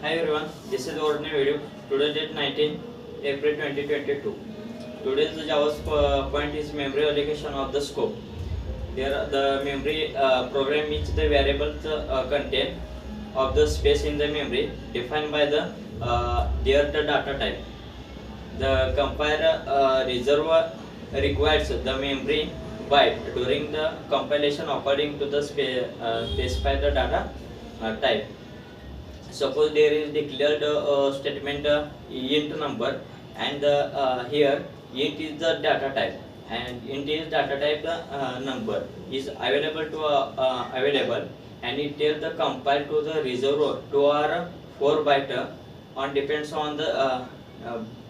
Hi everyone, this is our new video. Today date 19 April 2022. Today's Java's point is memory allocation of the scope. There the memory program is the variable content of the space in the memory defined by the their the data type. The compiler reserve requires the memory byte during the compilation according to the specified the data type. Suppose there is declared statement int number, and here int is the data type, and int is data type the number is available to available, and it tells the compile to the reserve to our 4 byte on depends on the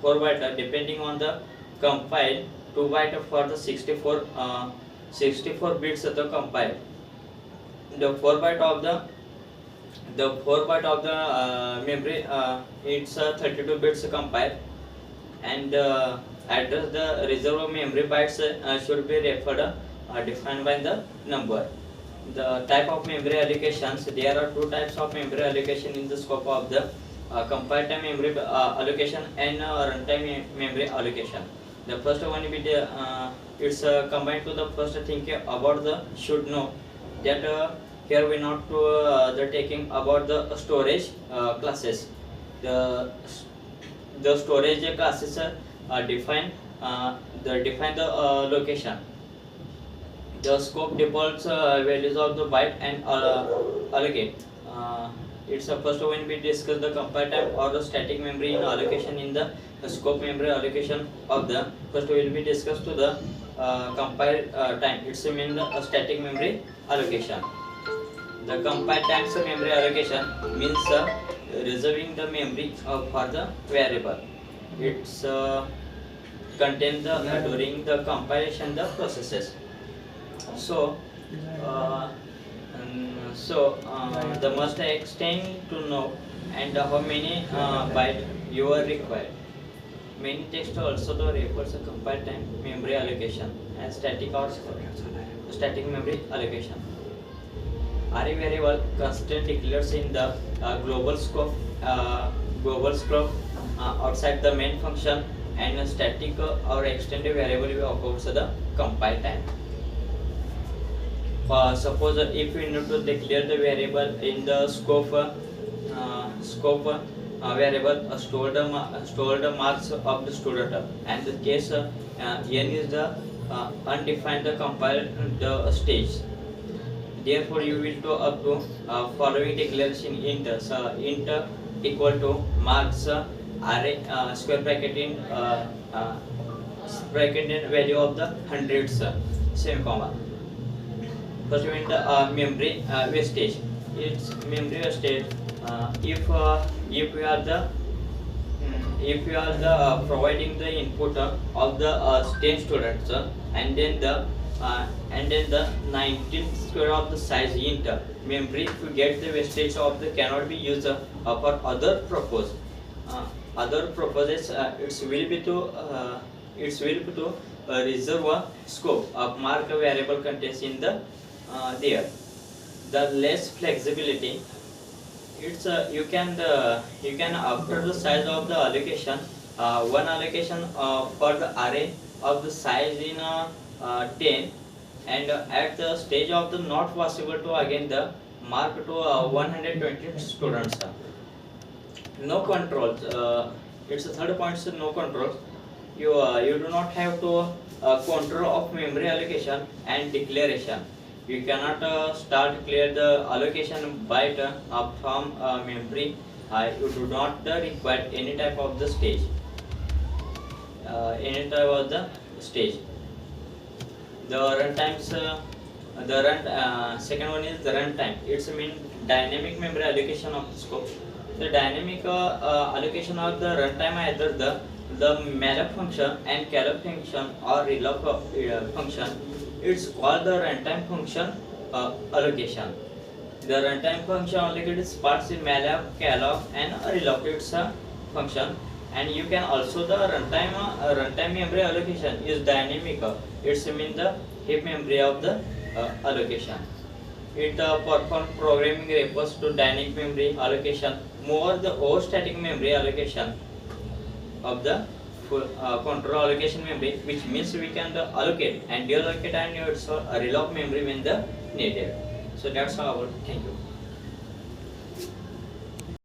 4 byte depending on the compile 2 byte for the 64 bits of the compile. The 4 byte of the memory, it's 32 bits compile, and address the reserve memory bytes should be referred defined by the number. The type of memory allocations, there are two types of memory allocation in the scope of the compile time memory allocation and runtime memory allocation. The first one will be the it's combined to the first thing about the should know that here we not to the taking about the storage classes. The storage classes define define the location. The scope defaults values of the byte and allocate. It's the first one we discuss the compile time or the static memory in allocation in the scope memory allocation of the first will be discussed to the compile time. It's mean the static memory allocation. The compile times memory allocation means reserving the memory for the variable. It's contain the during the compilation the processes. So the must extend to know and how many byte you are required. Many text also the refers a compile time memory allocation and static or static memory allocation. Array variable constant declares in the global scope outside the main function, and static or extended variable occurs the compile time. Suppose if we need to declare the variable in the scope variable stored marks of the student, and the case n is the undefined the compile the stage. Therefore, you will do up to following declaration int equal to marks array square bracket in value of the hundreds semicolon. First, we the memory wastage. It's memory wastage if you are the providing the input of the 10 students and then the 19th square of the size int memory to get the wastage of the cannot be used for other purpose. Other purposes it's will be to reserve a scope of mark a variable contains in the there. The less flexibility, it's you can after the size of the allocation, one allocation for the array of the size in 10, and at the stage of the not possible to again the mark to 120 students. No controls. It's the third point. So no controls. You do not have to control of memory allocation and declaration. You cannot start clear the allocation byte from memory. You do not require any type of the stage. Any type of the stage. The runtimes, second one is the runtime. It's mean dynamic memory allocation of the scope. The dynamic allocation of the runtime either the malloc function and calloc function or reloc function. It's called the runtime function allocation. The runtime function allocates parts in malloc, calloc, and relocates function. And you can also the runtime memory allocation is dynamic. It's mean the heap memory of the allocation. It performs programming refers to dynamic memory allocation more the over static memory allocation of the control allocation memory, which means we can allocate and deallocate and also relock memory when the needed. So that's all. Thank you.